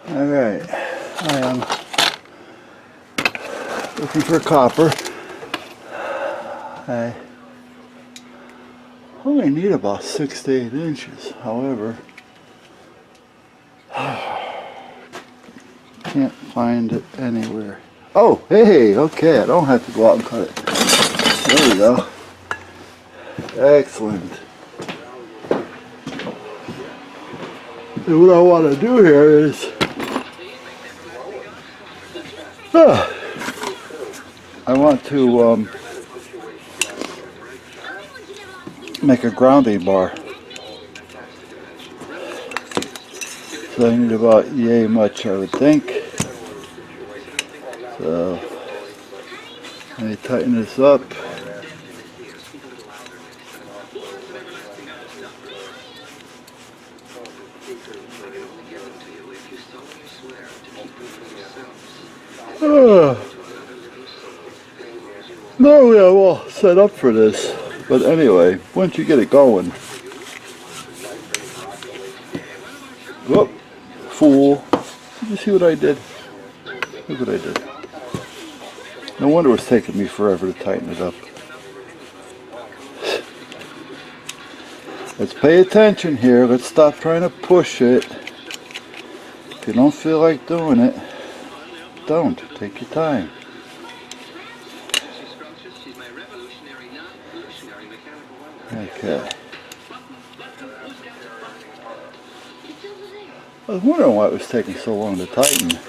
Alright, I am looking for copper. I only need about 6 to 8 inches, however, can't find it anywhere. Oh, hey, okay, I don't have to go out and cut it. There we go. Excellent. And what I want to do here is I want to make a grounding bar. So I need about yay much, I would think. So let me tighten this up. No, we are all set up for this. But anyway, once you get it going, whoop, fool. Did you see what I did? Look what I did. No wonder it's taking me forever to tighten it up. Let's pay attention here. Let's stop trying to push it. If you don't feel like doing it, don't. Take your time. Okay. I was wondering why it was taking so long to tighten.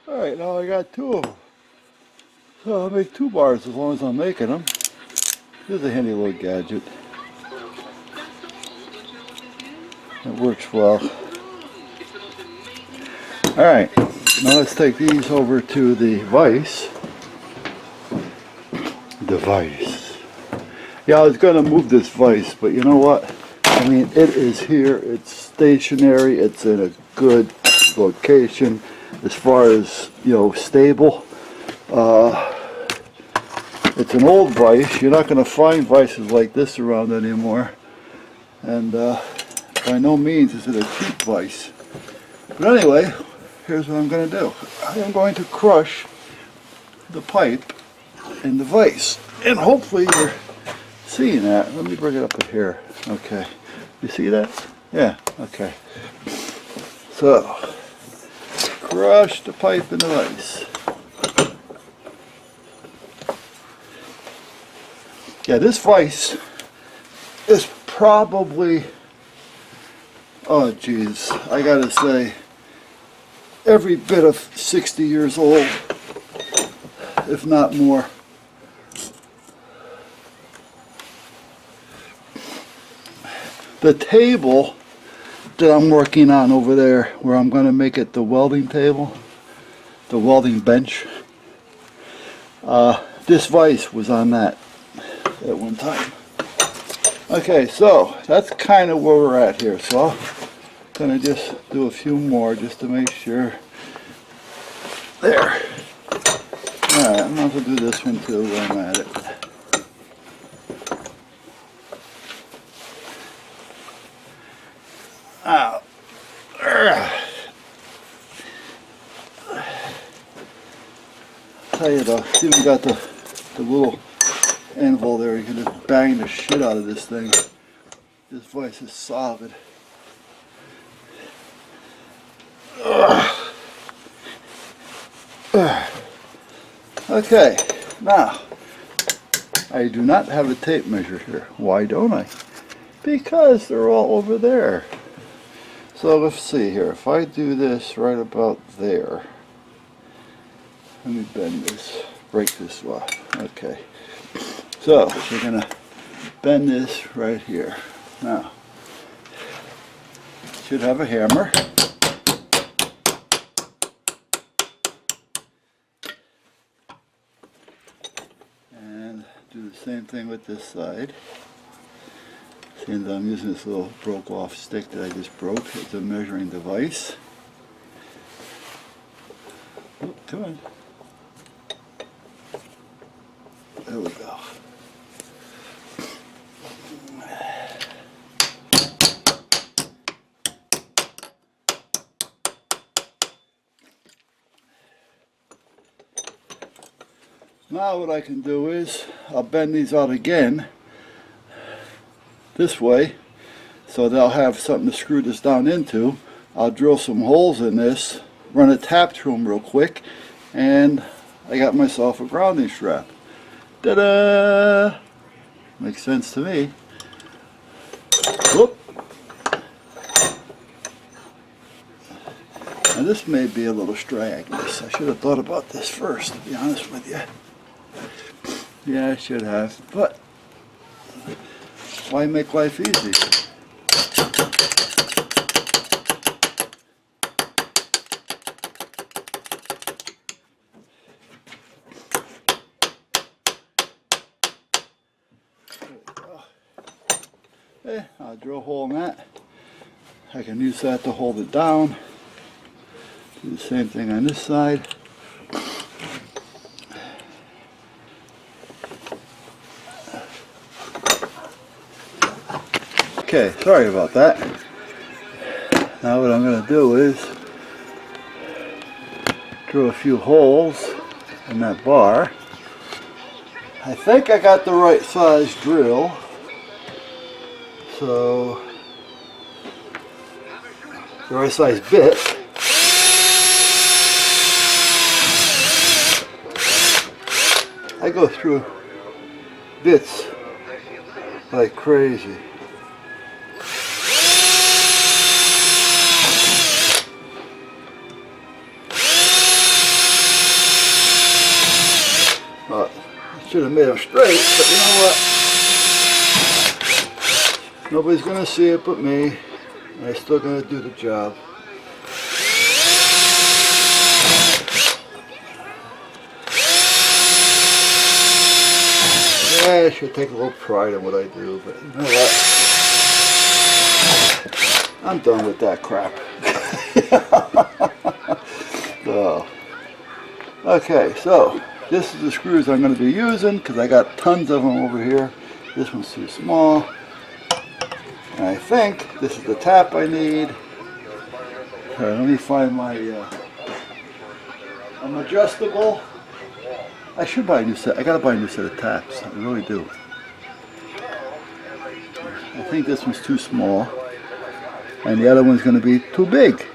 Alright, now I got 2 of them. So I'll make 2 bars as long as I'm making them. Here's a handy little gadget. It works well. Alright, now let's take these over to the vise. The vise. Yeah, I was going to move this vise, but you know what? I mean, it is here. It's stationary. It's in a good location as far as, you know, stable. It's an old vise. You're not going to find vices like this around anymore. And by no means is it a cheap vise. But anyway, here's what I'm going to do. I am going to crush the pipe in the vise. And hopefully you're seeing that. Let me bring it up here. Okay. You see that? Yeah. Okay. So, crush the pipe in the vise. Yeah, this vise is probably, oh geez, I gotta say, every bit of 60 years old, if not more. The table that I'm working on over there, where I'm going to make it the welding table, the welding bench, this vise was on that at one time. Okay, so that's kind of where we're at here. So I'm going to just do a few more just to make sure. There. Alright, I'm going to do this one too while I'm at it. Ow. Tell you though, it's even got the little anvil there. You can just bang the shit out of this thing. This vise is solid. Okay, now I do not have a tape measure here. Why don't I? Because they're all over there. So let's see here. If I do this right about there, let me bend this, break this off. Okay. So we're going to bend this right here. Now, should have a hammer. Do the same thing with this side. Seeing that I'm using this little broke off stick that I just broke as a measuring device. Oh, come on. There we go. Now what I can do is I'll bend these out again this way so that I'll have something to screw this down into. I'll drill some holes in this, run a tap through them real quick, and I got myself a grounding strap. Ta-da! Makes sense to me. Whoop. Now this may be a little strenuous. I should have thought about this first, to be honest with you. Yeah, I should have, but why make life easy? Okay, I'll drill a hole in that. I can use that to hold it down. Do the same thing on this side. Okay, sorry about that. Now what I'm going to do is drill a few holes in that bar. I think I got the right size drill. So, the right size bit. I go through bits like crazy. Well, I should have made them straight, but you know what? Nobody's going to see it but me, and I'm still going to do the job. Yeah, I should take a little pride in what I do, but you know what? I'm done with that crap. So, okay, so this is the screws I'm going to be using because I got tons of them over here. This one's too small. And I think this is the tap I need. Alright, let me find my I'm adjustable. I should buy a new set. I gotta buy a new set of taps. I really do. I think this one's too small, and the other one's gonna be too big.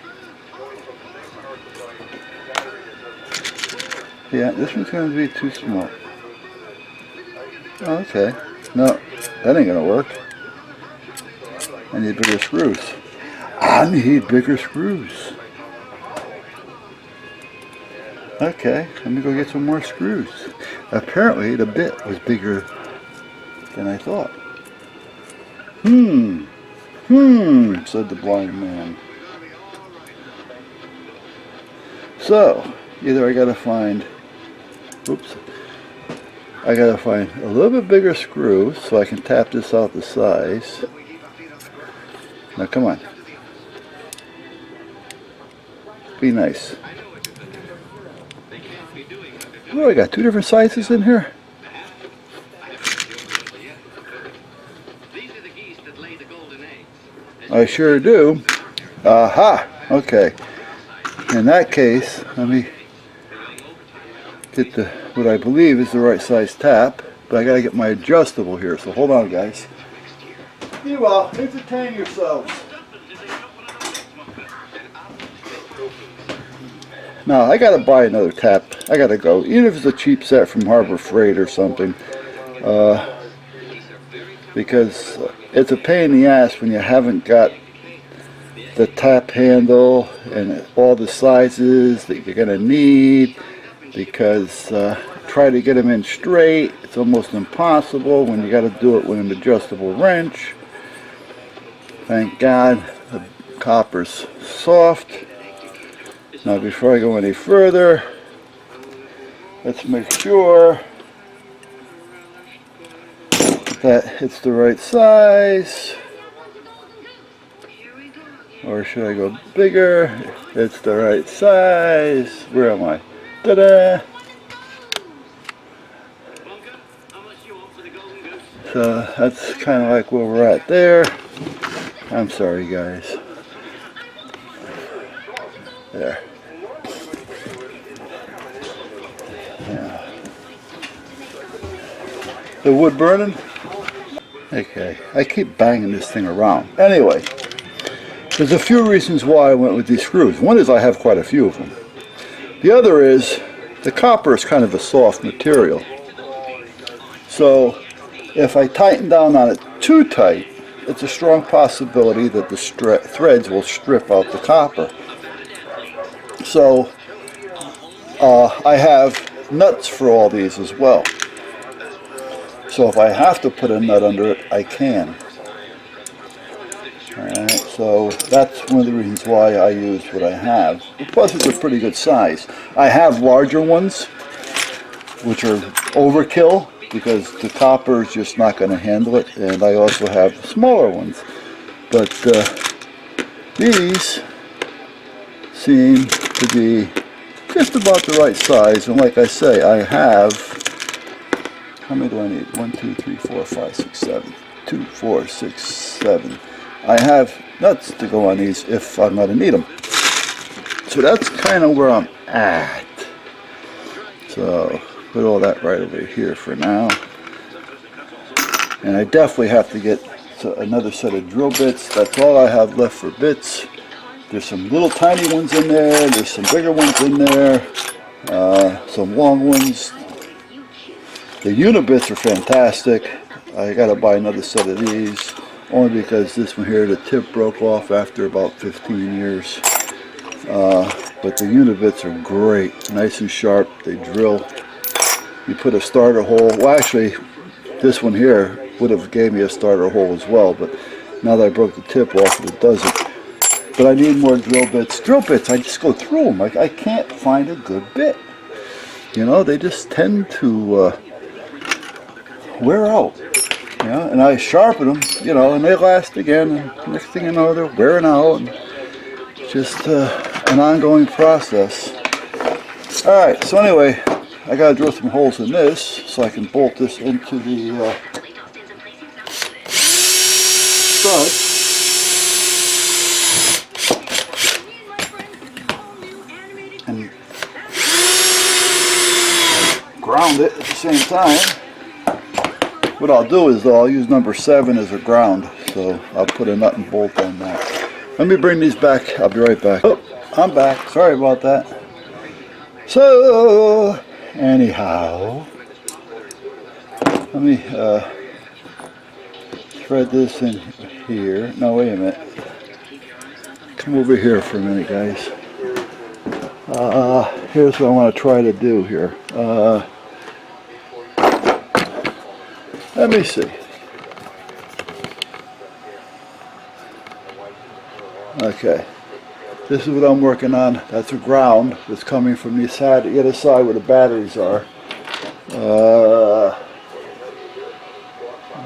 Yeah, this one's gonna be too small. Oh, okay. No, that ain't gonna work. I need bigger screws. I need bigger screws. Okay, let me go get some more screws. Apparently the bit was bigger than I thought. Said the blind man. So, either I gotta find, I gotta find a little bit bigger screw so I can tap this out the size. Now come on. Be nice. Oh, I got two different sizes in here. I sure do. Aha! Okay. In that case, let me get the what I believe is the right size tap, but I gotta get my adjustable here, so hold on guys. You all, entertain yourselves. Now I gotta buy another tap. I gotta go, even if it's a cheap set from Harbor Freight or something, because it's a pain in the ass when you haven't got the tap handle and all the sizes that you're gonna need. Because try to get them in straight, it's almost impossible when you got to do it with an adjustable wrench. Thank God the copper's soft. Now before I go any further, let's make sure that it's the right size. Or should I go bigger? It's the right size. Where am I? Ta-da! So that's kind of like where we're at there. I'm sorry, guys. There. Yeah. The wood burning? Okay. I keep banging this thing around. Anyway, there's a few reasons why I went with these screws. One is I have quite a few of them. The other is the copper is kind of a soft material. So if I tighten down on it too tight, it's a strong possibility that the threads will strip out the copper. So I have nuts for all these as well. So if I have to put a nut under it, I can. Alright, so that's one of the reasons why I use what I have. Plus it's a pretty good size. I have larger ones, which are overkill, because the copper is just not going to handle it, and I also have smaller ones. But these seem to be just about the right size, and like I say, I have, how many do I need? 1, 2, 3, 4, 5, 6, 7. 2, 4, 6, 7. I have nuts to go on these if I'm going to need them. So that's kind of where I'm at. So put all that right over here for now. And I definitely have to get another set of drill bits. That's all I have left for bits. There's some little tiny ones in there. There's some bigger ones in there. Some long ones. The Unibits are fantastic. I got to buy another set of these. Only because this one here, the tip broke off after about 15 years. But the Unibits are great. Nice and sharp. They drill. You put a starter hole. Well, actually, this one here would have gave me a starter hole as well. But now that I broke the tip off, it doesn't. But I need more drill bits. Drill bits, I just go through them. I can't find a good bit. You know, they just tend to wear out. You know, and I sharpen them, you know, and they last again. And next thing you know, they're wearing out. And it's just an ongoing process. Alright, so anyway, I got to drill some holes in this so I can bolt this into the stud. And ground it at the same time. What I'll do is I'll use number 7 as a ground, so I'll put a nut and bolt on that. Let me bring these back. I'll be right back. Oh, I'm back. Sorry about that. So, anyhow, let me thread this in here. No, wait a minute. Come over here for a minute, guys. Here's what I want to try to do here. Let me see. Okay. This is what I'm working on. That's a ground that's coming from the side, the other side where the batteries are. Let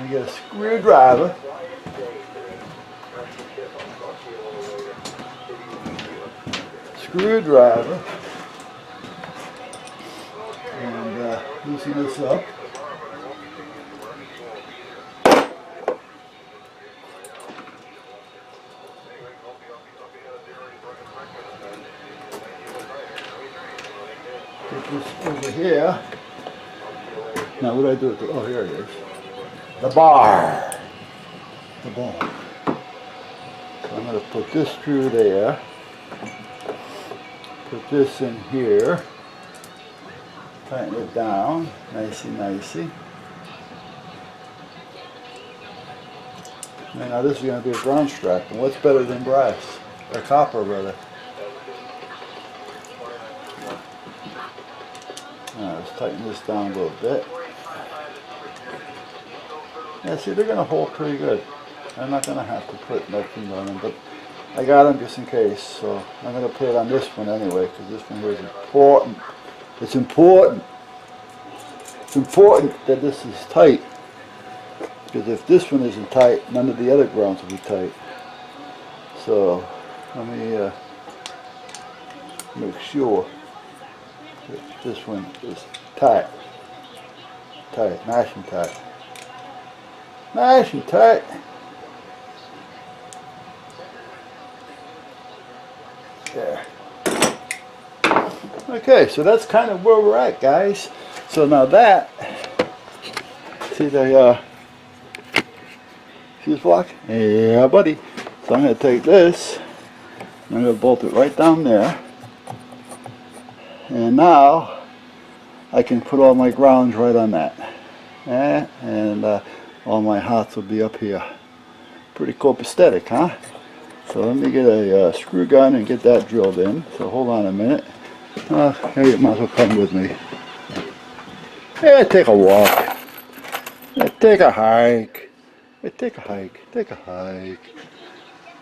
me get a screwdriver. Screwdriver. And loosen this up. Put this over here. Now what do I do with it? Oh, here it is. The bar. The bar. So I'm going to put this through there. Put this in here. Tighten it down. Nicey. Now this is going to be a ground strap. And what's better than brass? Or copper, rather. Now let's tighten this down a little bit. Yeah, see, they're going to hold pretty good. I'm not going to have to put nothing on them, but I got them just in case. So I'm going to put it on this one anyway, because this one here is important. It's important. It's important that this is tight. Because if this one isn't tight, none of the other grounds will be tight. So let me make sure that this one is tight. Tight, nice and tight. Nice and tight. There. Okay, so that's kind of where we're at, guys. So now that, see the fuse block? Yeah, buddy. So I'm going to take this, and I'm going to bolt it right down there. And now I can put all my grounds right on that. And all my hots will be up here. Pretty copacetic, huh? So let me get a screw gun and get that drilled in. So hold on a minute. Hey, you might as well come with me. Yeah, take a walk. Yeah, take a hike. Yeah, take a hike. Take a hike.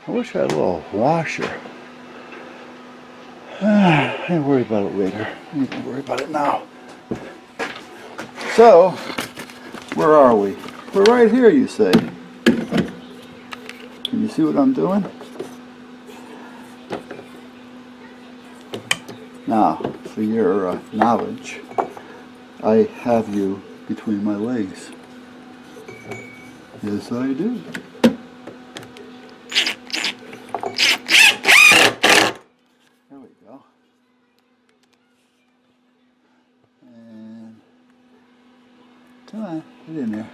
I wish I had a little washer. I ain't worry about it later. I need to worry about it now. So, where are we? We're right here, you say. Can you see what I'm doing? Now, for your knowledge, I have you between my legs. Yes, I do. There we go. And come on, get in there.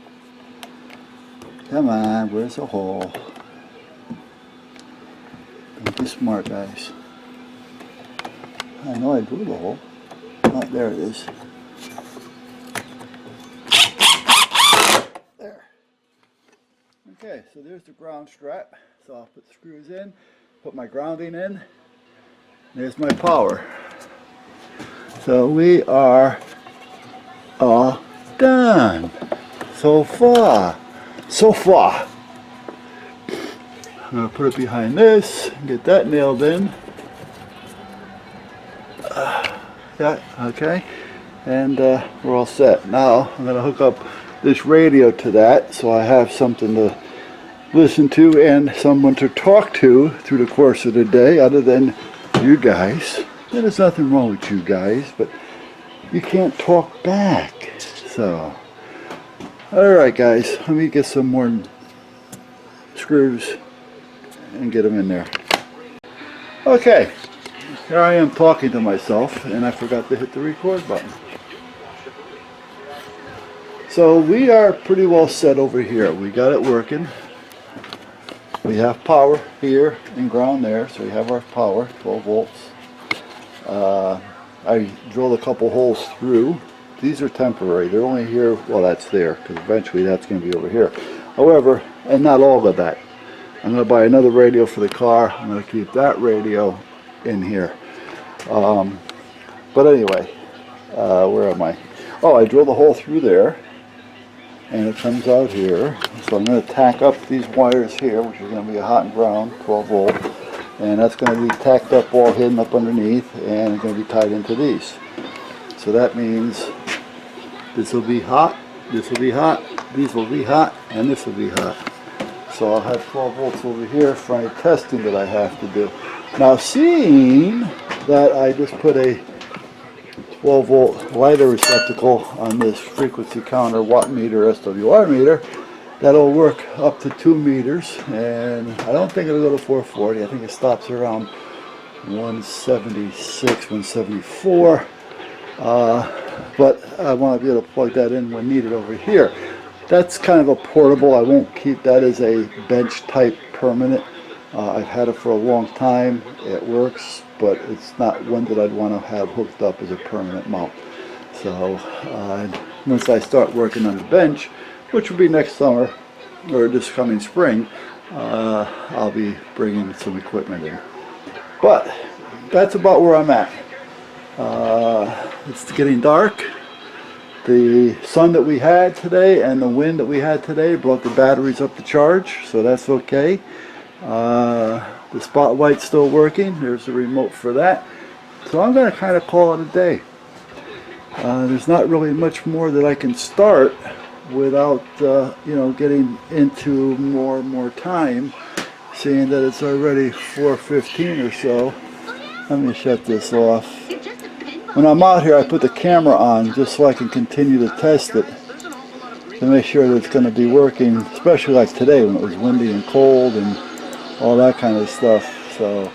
Come on, where's the hole? Don't be smart, guys. I know I drew the hole. Oh, there it is. There. Okay, so there's the ground strap. So I'll put the screws in, put my grounding in. There's my power. So we are all done. So far. So far. I'm going to put it behind this, get that nailed in. Yeah, okay. And we're all set. Now I'm going to hook up this radio to that so I have something to listen to and someone to talk to through the course of the day other than you guys. And there's nothing wrong with you guys, but you can't talk back. So, alright guys, let me get some more screws and get them in there. Okay, here I am talking to myself and I forgot to hit the record button. So we are pretty well set over here. We got it working. We have power here and ground there, so we have our power, 12 volts. I drilled a couple holes through. These are temporary. They're only here, well that's there, because eventually that's going to be over here. However, and not all of that. I'm going to buy another radio for the car. I'm going to keep that radio in here. But anyway, where am I? Oh, I drilled a hole through there. And it comes out here. So I'm going to tack up these wires here, which is going to be a hot and ground, 12 volt. And that's going to be tacked up, all hidden up underneath, and it's going to be tied into these. So that means this will be hot, this will be hot, these will be hot, and this will be hot. So I'll have 12 volts over here for any testing that I have to do. Now seeing that I just put a 12 volt lighter receptacle on this frequency counter watt meter SWR meter, that'll work up to 2 meters, and I don't think it'll go to 440. I think it stops around 176, 174. But I want to be able to plug that in when needed over here. That's kind of a portable. I won't keep that as a bench type permanent. I've had it for a long time. It works, but it's not one that I'd want to have hooked up as a permanent mount. So once I start working on the bench, which will be next summer or this coming spring, I'll be bringing some equipment in. But that's about where I'm at. It's getting dark. The sun that we had today and the wind that we had today brought the batteries up to charge, so that's okay. The spotlight's still working. There's the remote for that. So I'm going to kind of call it a day. There's not really much more that I can start without you know, getting into more time, seeing that it's already 4:15 or so. Let me shut this off. When I'm out here, I put the camera on just so I can continue to test it to make sure that it's going to be working, especially like today when it was windy and cold and all that kind of stuff. So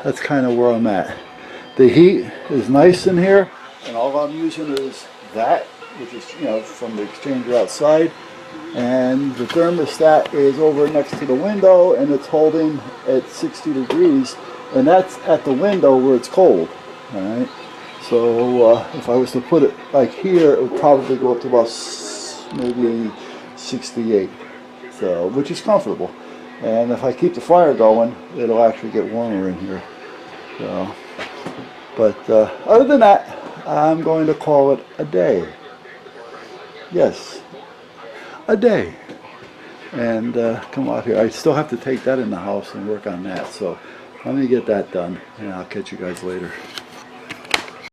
that's kind of where I'm at. The heat is nice in here, and all I'm using is that, which is, you know, from the exchanger outside. And the thermostat is over next to the window, and it's holding at 60 degrees, and that's at the window where it's cold. All right. So if I was to put it like here, it would probably go up to about maybe 68. So, which is comfortable. And if I keep the fire going, it'll actually get warmer in here. So, but other than that, I'm going to call it a day. Yes, a day. And come out here. I still have to take that in the house and work on that. So let me get that done, and I'll catch you guys later.